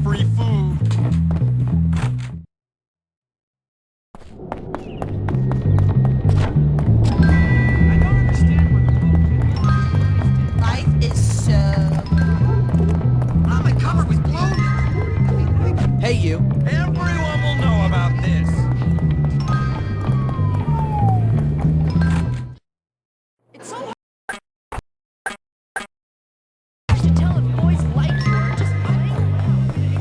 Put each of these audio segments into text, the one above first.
free food. I don't understand what Life is so... Oh, my cover was blown. Hey, you. Everyone will know about this. It's so hard to tell if boys like you or just playing around.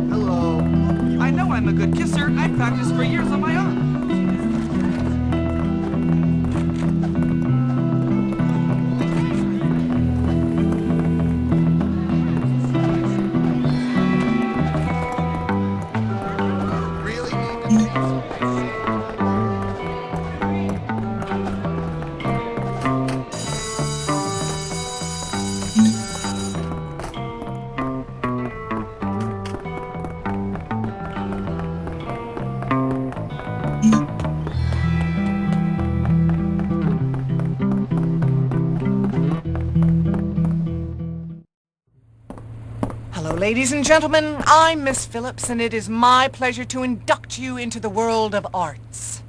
Hello. I know I'm a good kisser. I practiced for years on my own. Hello, ladies and gentlemen. I'm Miss Phillips, and it is my pleasure to induct you into the world of arts.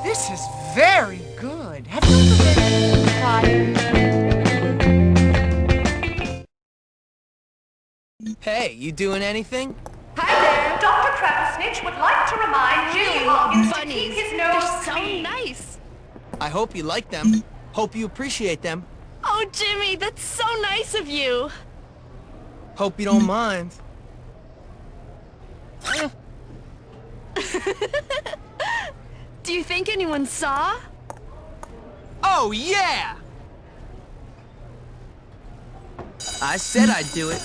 This is very good. Have you ever been crying? Hey, you doing anything? Hi there, Dr. Travel Snitch would like to remind Jimmy Hawkins to keep his nose They're so clean. nice. I hope you like them. Hope you appreciate them. Oh, Jimmy, that's so nice of you. Hope you don't mind. Do you think anyone saw? Oh, yeah! I said I'd do it.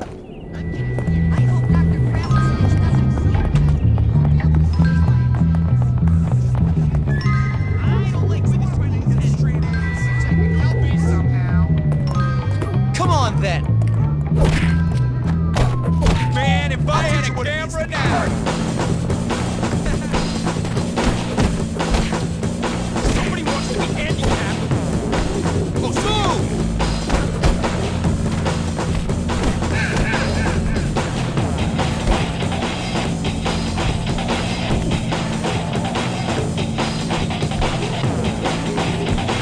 I hope Dr. Travel Snitch doesn't see I don't like when this running administrators. I can help you somehow. Come on, then. Man, if I had a camera now. Somebody wants to be handicapped. Go zoom!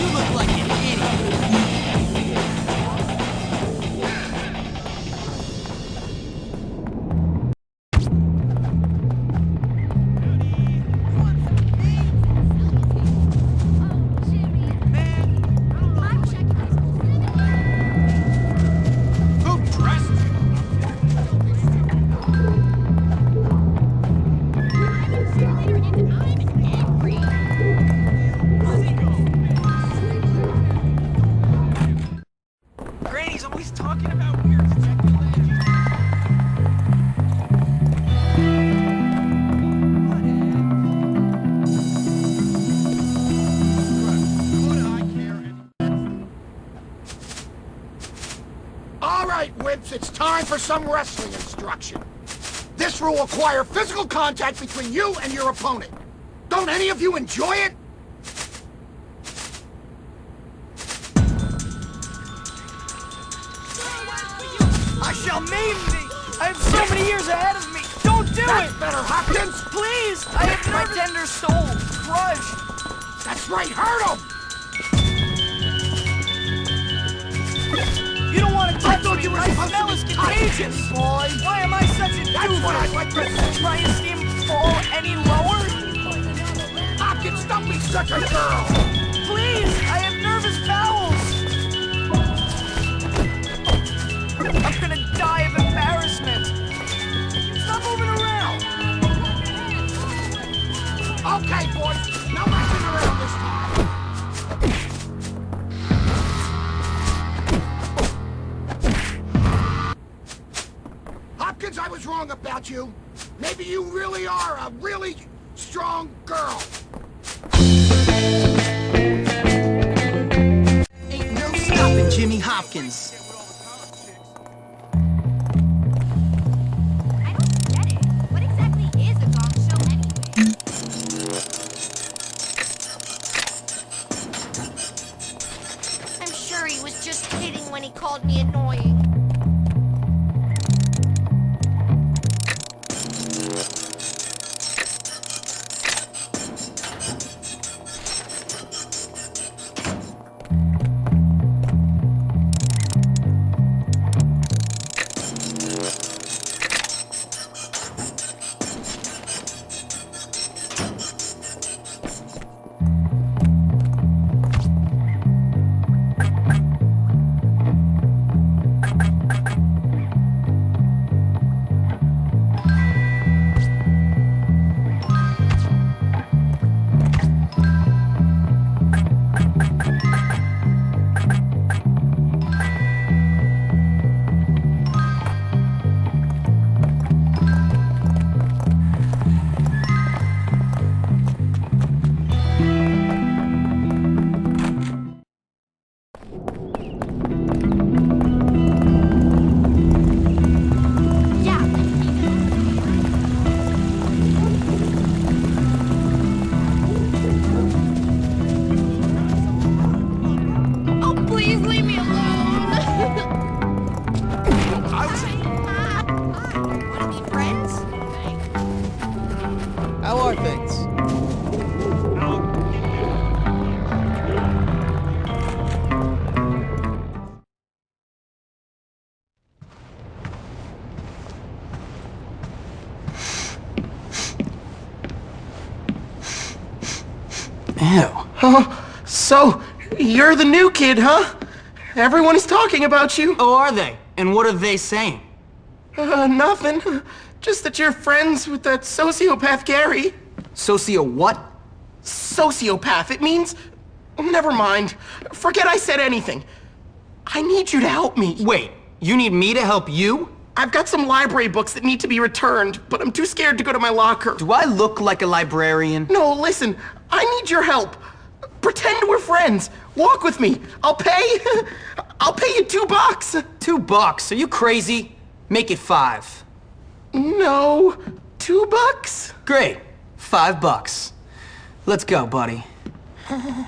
You look like an idiot. Who dressed you? Granny's always talking about weird speculations. All right, wimps, it's time for some wrestling instruction. This will require physical contact between you and your opponent. Don't any of you enjoy it? I shall maim thee! I have so many years ahead of me! Don't do That's it! better, Hopkins! Please! I have my tender soul crushed! That's right, hurt him! You don't want to touch thought me! you were My supposed to smell be is touched. contagious, boy! Why am I such a That's what I'd like to doofus? Trying to see him fall any lower? Hopkins, don't be such a girl! Please! I have nervous bowels! I'm gonna die of embarrassment! Stop moving Okay, boys, no messing around this time. Hopkins, I was wrong about you. Maybe you really are a really strong girl. Ain't no stopping Jimmy Hopkins. I don't get it. What exactly is a gong show anyway? I'm sure he was just kidding when he called me annoying. Oh, please leave me alone. Wanna be friends? How are things? Ew. Oh, so you're the new kid, huh? Everyone is talking about you. Oh, are they? And what are they saying? Nothing. Just that you're friends with that sociopath Gary. Socio what? Sociopath. It means... Never mind. Forget I said anything. I need you to help me. Wait, you need me to help you? I've got some library books that need to be returned, but I'm too scared to go to my locker. Do I look like a librarian? No, listen. I need your help. Pretend we're friends. Walk with me. I'll pay... I'll pay you $2. $2? Are you crazy? Make it 5. No. $2? Great. $5. Let's go, buddy. I've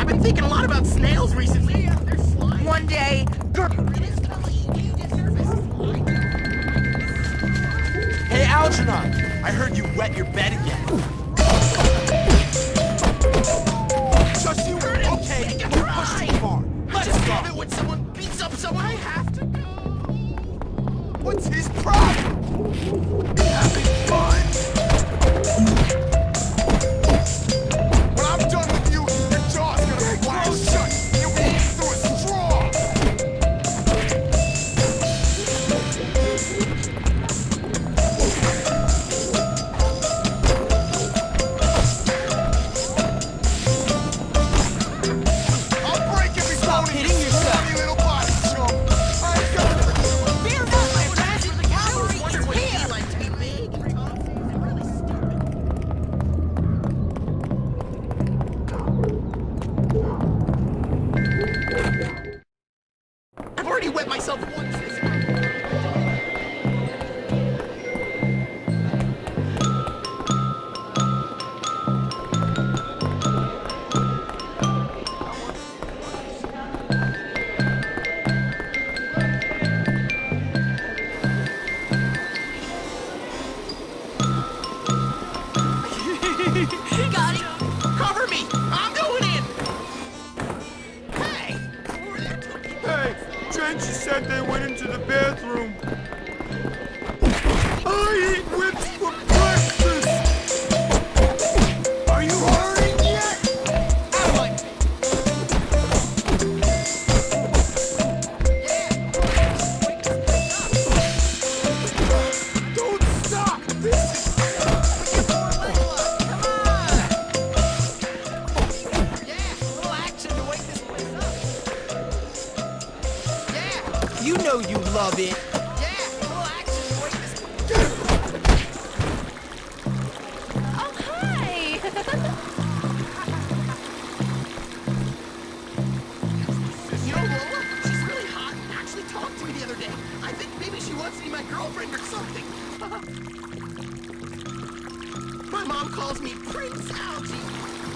been thinking a lot about snails recently. They're slimy. One day, Hey, Algernon, I heard you wet your bed again. Just you, okay, you pushed too far. Let's go. When someone beats up someone, I have to go. What's his problem? Having fun. When I'm done with you, your jaw's gonna flash shut. You'll be eating through a straw. I'll break every bone in your scrawny little body, chump. I ain't got it. Fear not, my friends, for the cavalry is here. Like to be big and tough and really stupid. I've already wet myself once this time. Got it. Cover me! I'm going in! Hey! Hey, Trench said they went into the bathroom. I eat whips for breakfast! Are you hurrying yet? You know you love it. Oh, hi! You know Lola? She's really hot and actually talked to me the other day. I think maybe she wants to be my girlfriend or something. My mom calls me Prince Algie.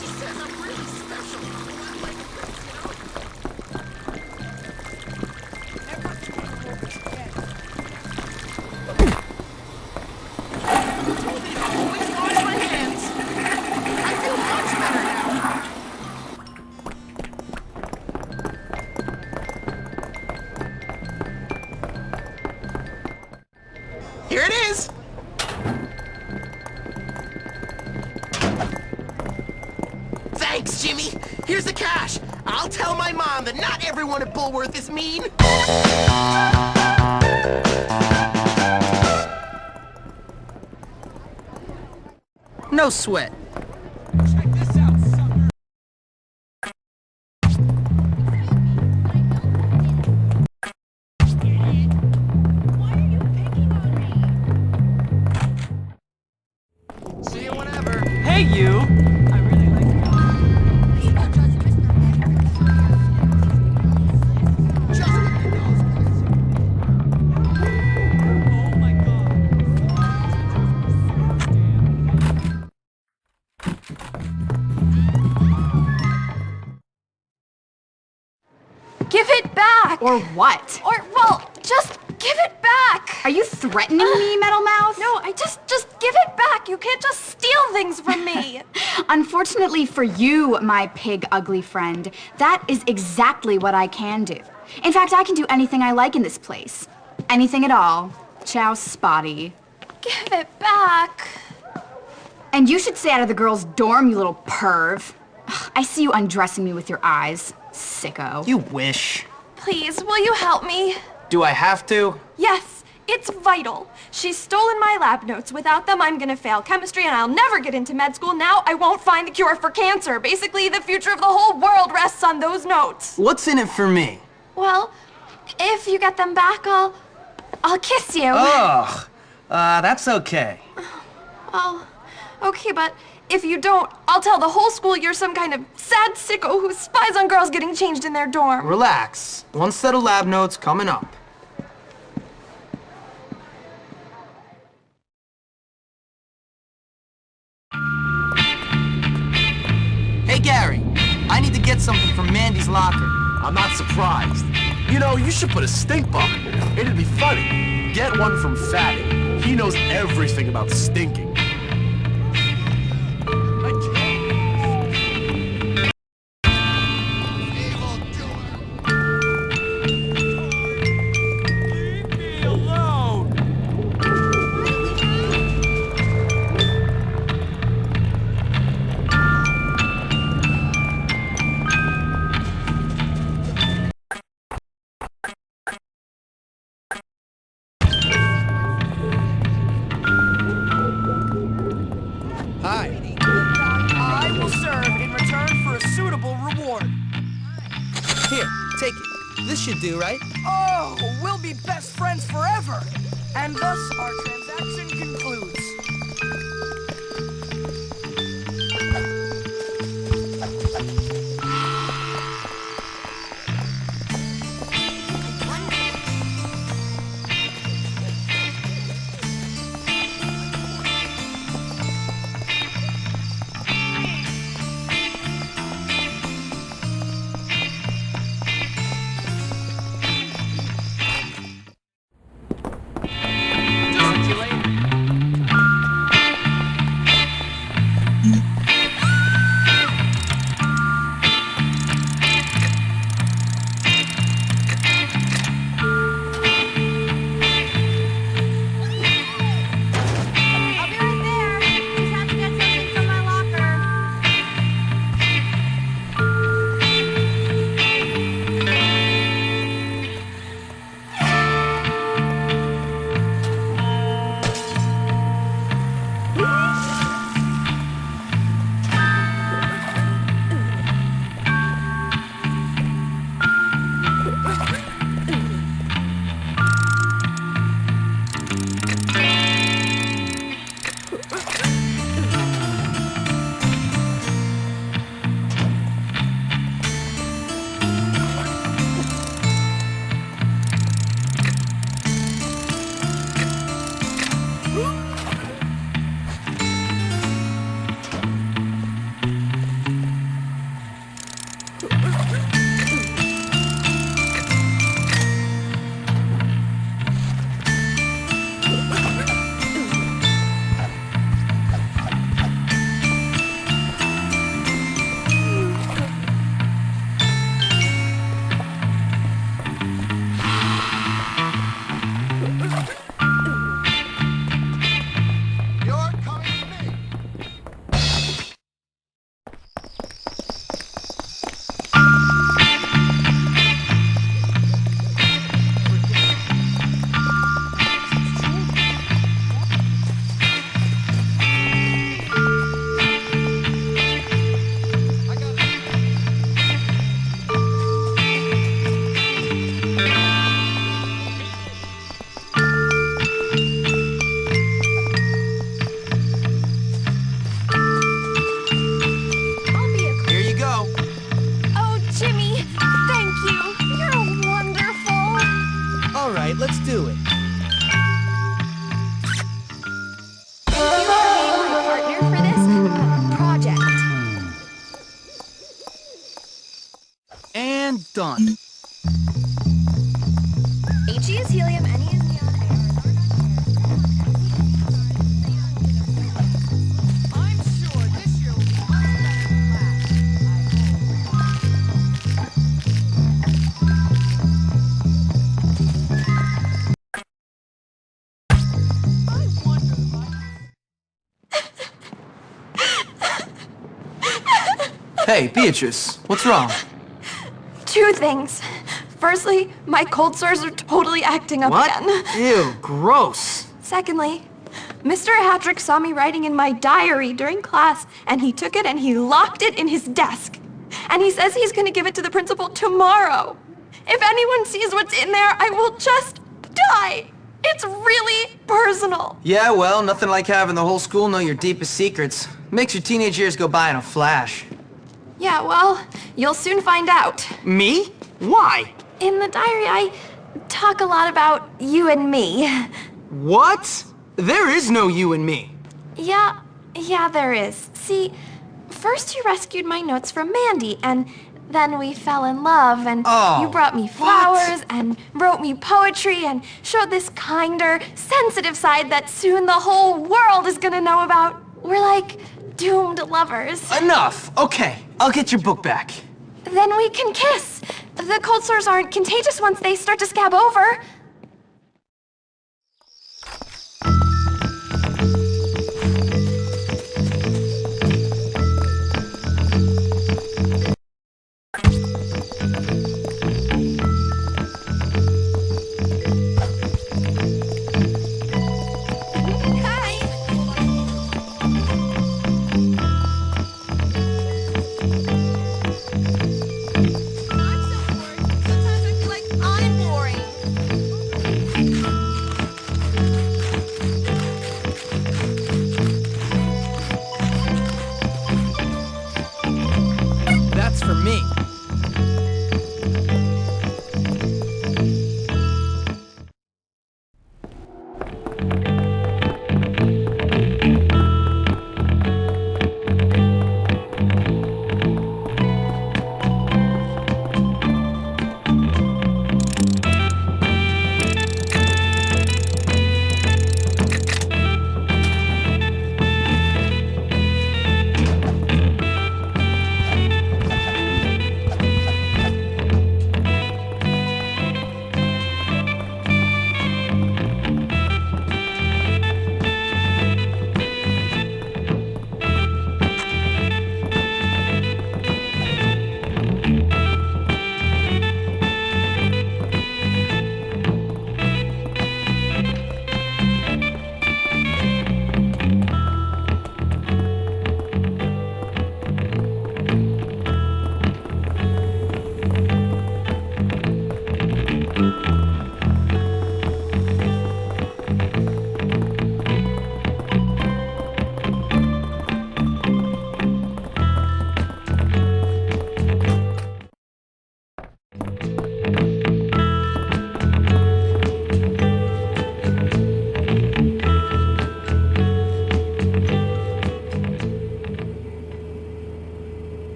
She says I'm really special. I'm like a prince, you know? I told you to always wash my hands. I feel much better now. Here it is. Thanks, Jimmy. Here's the cash. I'll tell my mom that not everyone at Bullworth is mean. No sweat. Check this out, sucker. See you whenever. Hey, you! I really like you. Oh my god. Give it back! Or what? Or, well, just give it back! Are you threatening me, Metal Mouth? No, just give it back! You can't just steal things from me! Unfortunately for you, my pig ugly friend, that is exactly what I can do. In fact, I can do anything I like in this place. Anything at all. Ciao, Spotty. Give it back! And you should stay out of the girls' dorm, you little perv. Ugh, I see you undressing me with your eyes. Sicko. You wish. Please, will you help me? Do I have to? Yes, it's vital. She's stolen my lab notes. Without them, I'm gonna fail chemistry and I'll never get into med school. Now I won't find the cure for cancer. Basically, the future of the whole world rests on those notes. What's in it for me? Well, if you get them back, I'll kiss you. Ugh. That's okay. Well, okay, but if you don't, I'll tell the whole school you're some kind of sad sicko who spies on girls getting changed in their dorm. Relax. One set of lab notes coming up. Hey, Gary. I need to get something from Mandy's locker. I'm not surprised. You know, you should put a stink bug in there. It'd be funny. Get one from Fatty. He knows everything about stinking. Leave me alone. Hi. I will serve in return for a suitable reward. Here, take it. This should do, right? Oh, we'll be best friends forever. And thus our transaction concludes. See you later. do it. Thank you for being my partner for this project. And done. He is helium, N is neon, I'm sure this year will be much better than last. I wonder if Hey, Beatrice, what's wrong? Two things. Firstly, my cold sores are totally acting up What? again. Ew, gross. Secondly, Mr. Hattrick saw me writing in my diary during class, and he took it and he locked it in his desk. And he says he's gonna give it to the principal tomorrow. If anyone sees what's in there, I will just die. It's really personal. Yeah, well, nothing like having the whole school know your deepest secrets. Makes your teenage years go by in a flash. Yeah, well, you'll soon find out. Me? Why? In the diary, I talk a lot about you and me. What? There is no you and me. Yeah, there is. See, first you rescued my notes from Mandy, and then we fell in love, and Oh, you brought me flowers, and wrote me poetry, and showed this kinder, sensitive side that soon the whole world is gonna know about. We're like doomed lovers. Enough. Okay, I'll get your book back. Then we can kiss. The cold sores aren't contagious once they start to scab over. That's for me.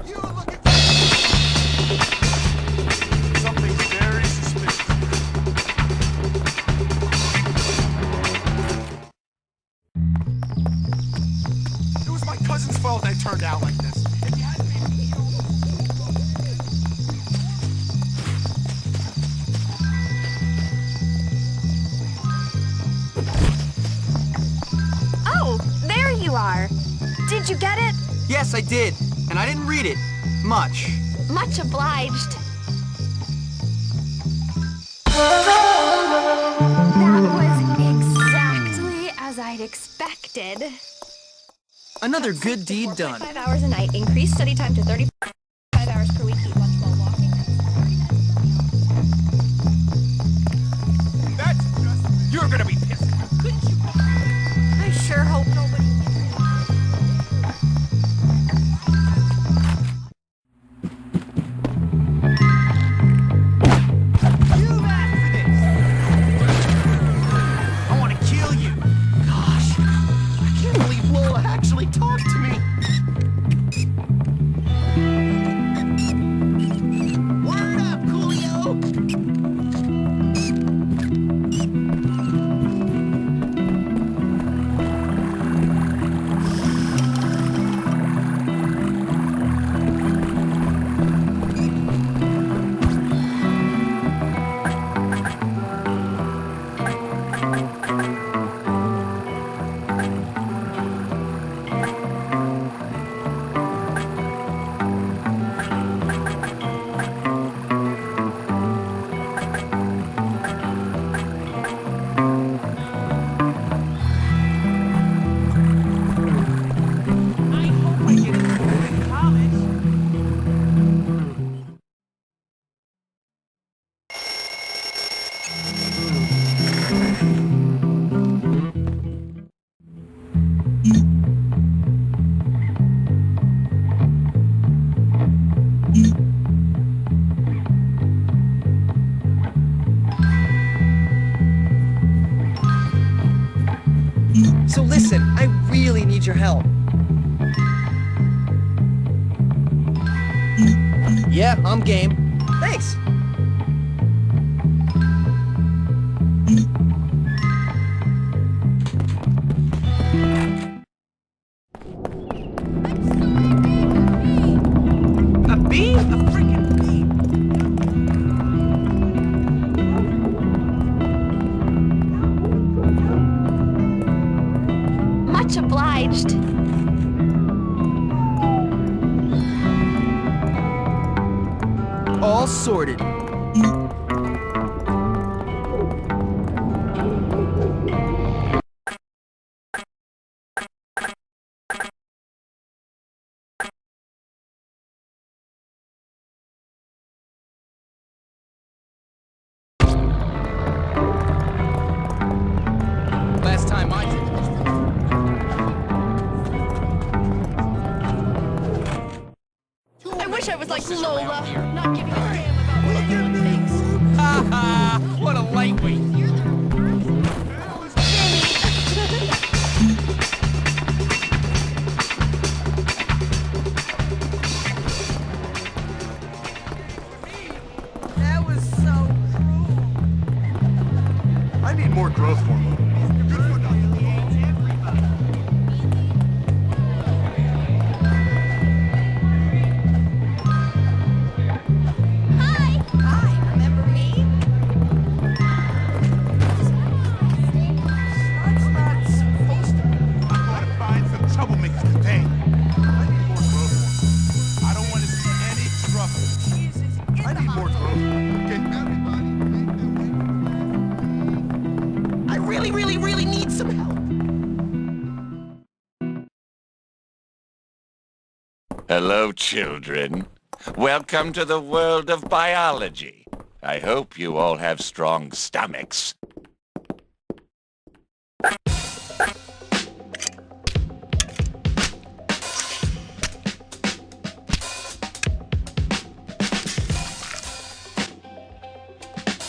You're looking for something very suspicious. It was my cousin's fault I turned out like this. If you hadn't made me Oh, there you are. Did you get it? Yes, I did. And I didn't read it. Much. Much obliged. That was exactly as I'd expected. Another good deed done. 5 hours a night, increased study time to 35 hours. Yeah, I'm game. Thanks. A bee? A freaking bee. Much obliged. All sorted. Last time I did I wish I was like Lola, not giving a damn about what anyone thinks. Ha what a lightweight. That was so cruel. I need more growth hormone. Hi, remember me? That's not supposed to be. I'm gonna find some troublemakers today. I need more growth hormone. I don't want to see any trouble. I need more growth hormone. Can everybody make their way? I really need some help. Hello, children. Welcome to the world of biology. I hope you all have strong stomachs.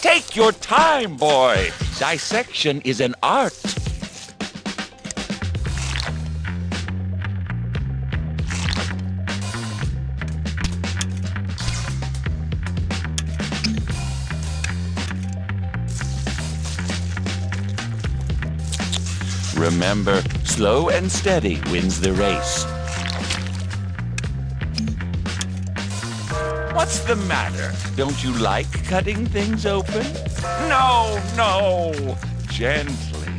Take your time, boy. Dissection is an art. Remember, slow and steady wins the race. What's the matter? Don't you like cutting things open? No, no! Gently,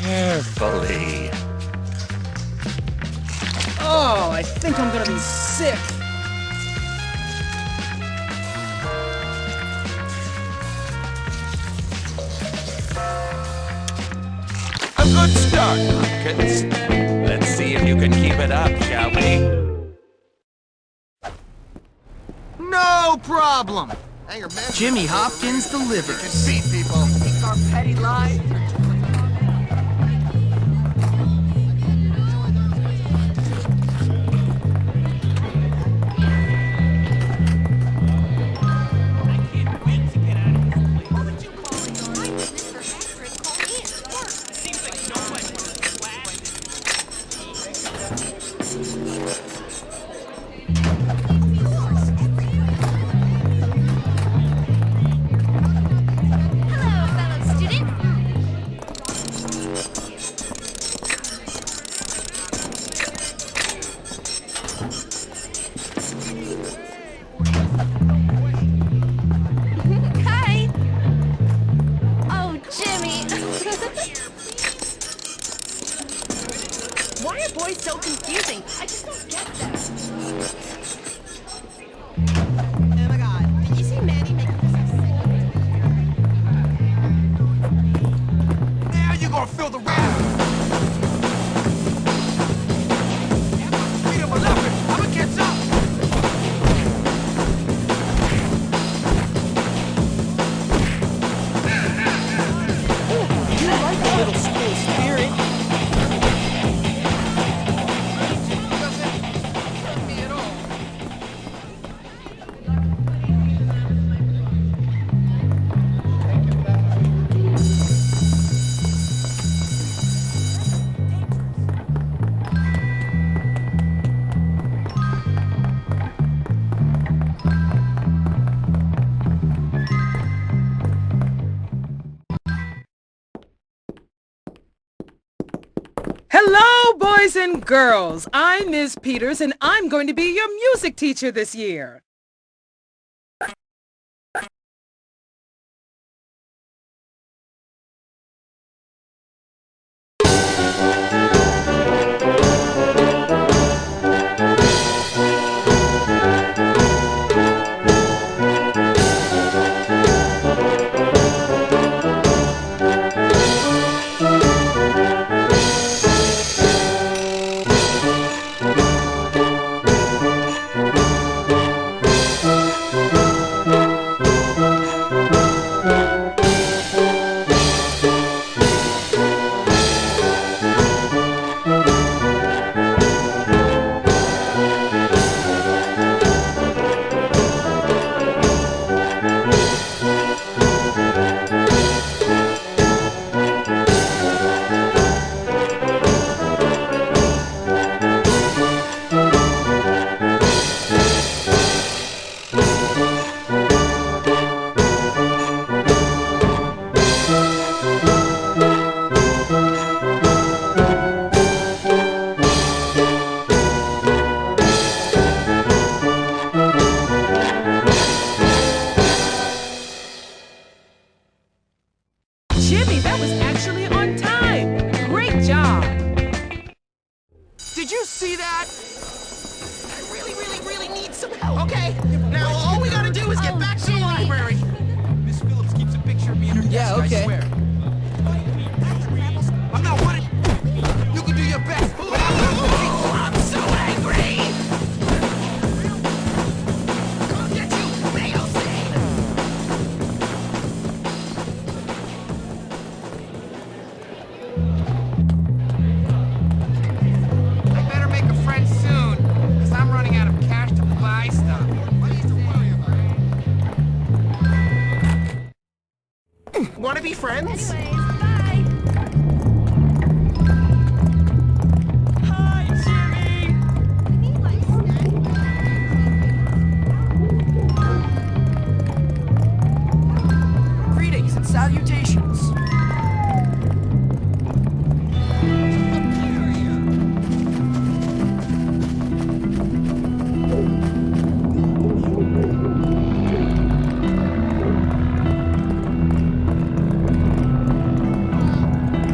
carefully. Oh, I think I'm gonna be sick. A good start, Hopkins. Let's see if you can keep it up, shall we? No problem. Anger management. Jimmy Hopkins delivers. Beat people. Our petty lies. Hello, fellow student. Hello, boys and girls. I'm Ms. Peters, and I'm going to be your music teacher this year. Jimmy, that was actually on time. Great job. Did you see that? I really need some help. Okay, now all we gotta do is get back to the library. Miss Phillips keeps a picture of me in her desk, I swear. I'm not worried. You can do your best. I'm so angry. Come get you, Mayo Stain. I better make a friend soon, because I'm running out of cash to buy stuff. What do you worry about? Wanna be friends? Anyways, bye. Hi, Jimmy. Greetings and salutations.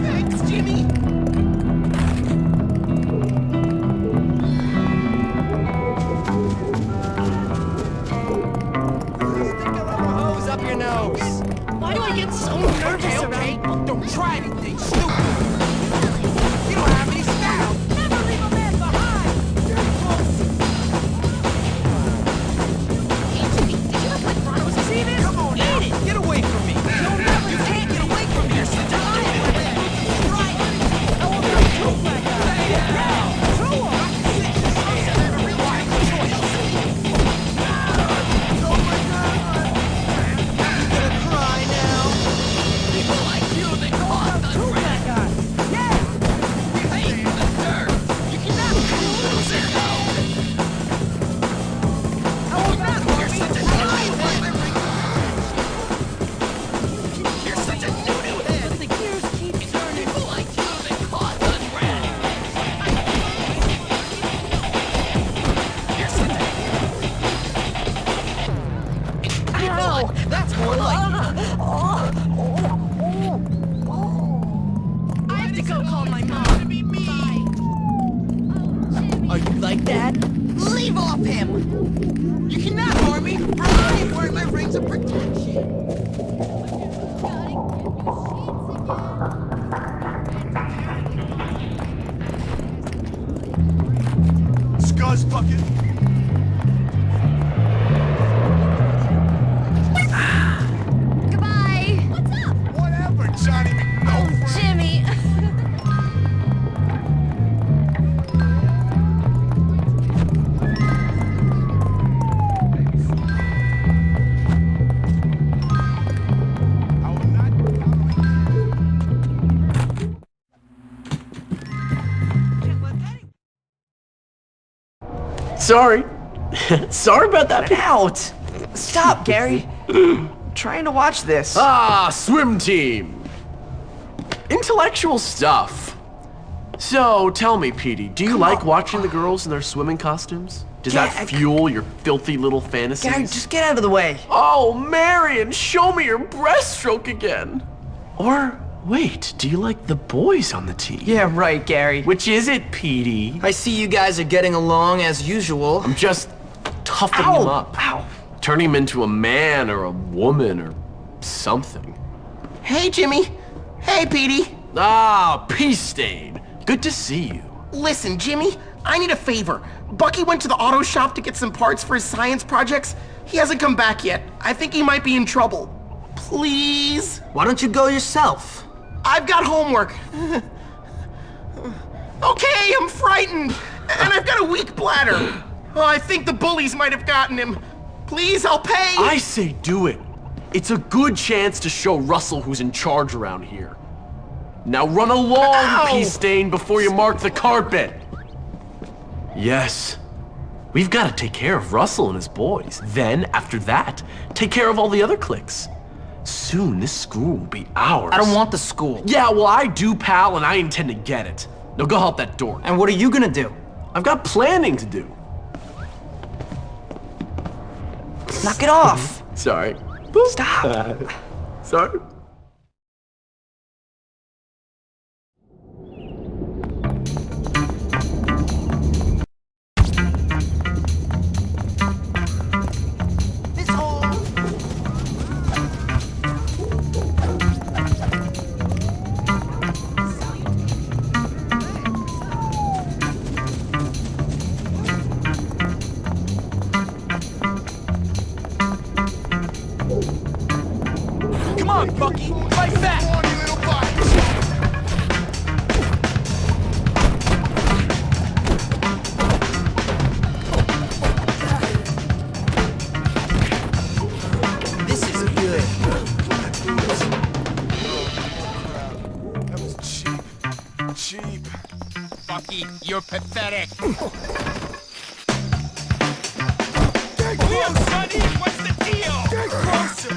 Thanks, Jimmy. Hose up your nose. Why do I get so nervous around? Well, don't try anything stupid. You don't have any style. Never leave a man behind. Hey, Jimmy, did you know Black Brontos is see this? Come on now. Get away from me. You'll never can't get away from me. You're such a That's more like I have to go call my mom. Bye. Are you like that? Leave off him! You cannot harm me, for I am wearing my rings of protection. Scuzz bucket. Goodbye. What's up? Whatever, Johnny McNulty. Jimmy. I will not. Sorry. Sorry about that. Out! Stop, Gary. Trying to watch this. Ah, swim team. Intellectual stuff. So, tell me, Petey, do you like watching the girls in their swimming costumes? Does that fuel your filthy little fantasies? Gary, just get out of the way. Oh, Marion, show me your breaststroke again. Or, wait, do you like the boys on the team? Yeah, right, Gary. Which is it, Petey? I see you guys are getting along as usual. I'm just toughening him up. Ow. Turning him into a man or a woman or something. Hey, Jimmy. Hey, Petey. Ah, Peace Stain. Good to see you. Listen, Jimmy, I need a favor. Bucky went to the auto shop to get some parts for his science projects. He hasn't come back yet. I think he might be in trouble. Please? Why don't you go yourself? I've got homework. Okay, I'm frightened. And I've got a weak bladder. Oh, I think the bullies might have gotten him. Please, I'll pay. I say do it. It's a good chance to show Russell who's in charge around here. Now run along, Ow! Peace Stain, before you mark the carpet. Yes. We've got to take care of Russell and his boys. Then, after that, take care of all the other cliques. Soon, this school will be ours. I don't want the school. Yeah, well, I do, pal, and I intend to get it. Now go help that door. And what are you gonna do? I've got planning to do. Knock it off. Sorry. Stop. Sorry. Come on, Bucky. Fight back. Come on, you little body. This is good. That was cheap. Cheap. Bucky, you're pathetic. Get closer. Sonny, what's the deal? Get closer.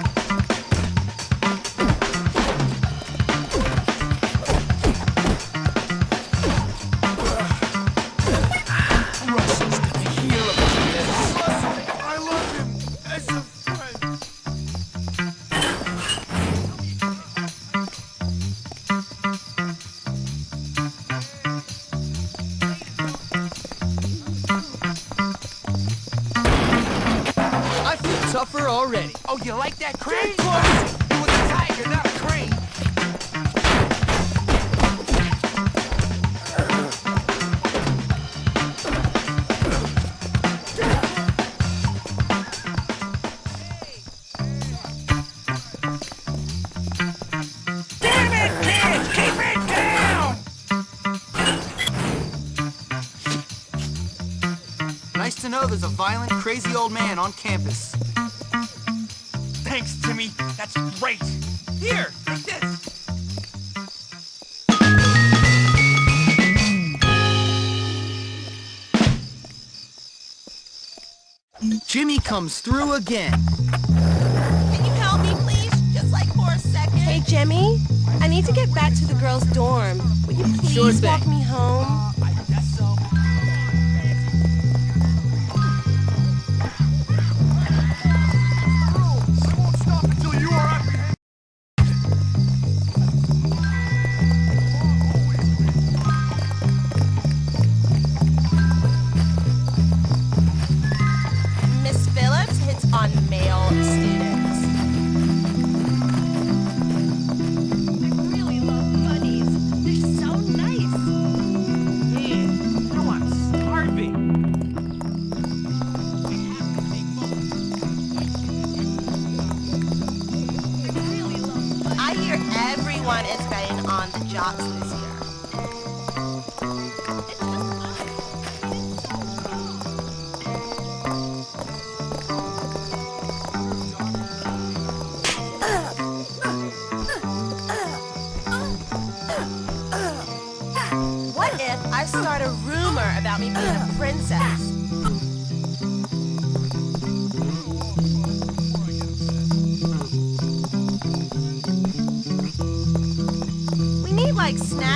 Russell's gonna hear about this. I love him as a friend. I feel tougher already. Oh, you like that crane? It was a tiger, not a crane. Damn it, kid! Keep it down! Nice to know there's a violent, crazy old man on campus. Thanks, Timmy. That's great. Here, take this. Jimmy comes through again. Can you help me, please? Just like for a second. Hey, Jimmy. I need to get back to the girls' dorm. Will you please Sure thing. walk me home? I guess so. I won't stop until you are apprehended. Miss Phillips hits on male students. I really love bunnies. They're so nice. Now I'm starving. I hear everyone is betting on the jocks this year. What if I start a rumor about me being a princess? We need like snacks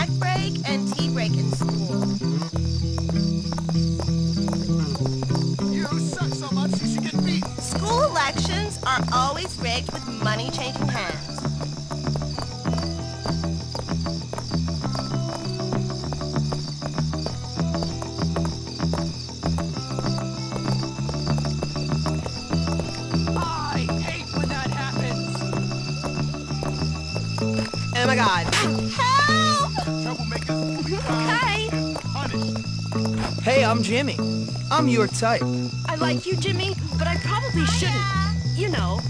You suck so much you should get beat. School elections are always rigged with money changing hands. I hate when that happens. Oh my god. Help! Troublemakers will be found Hi. and punished. Hey, I'm Jimmy. I'm your type. I like you, Jimmy, but I probably shouldn't. You know,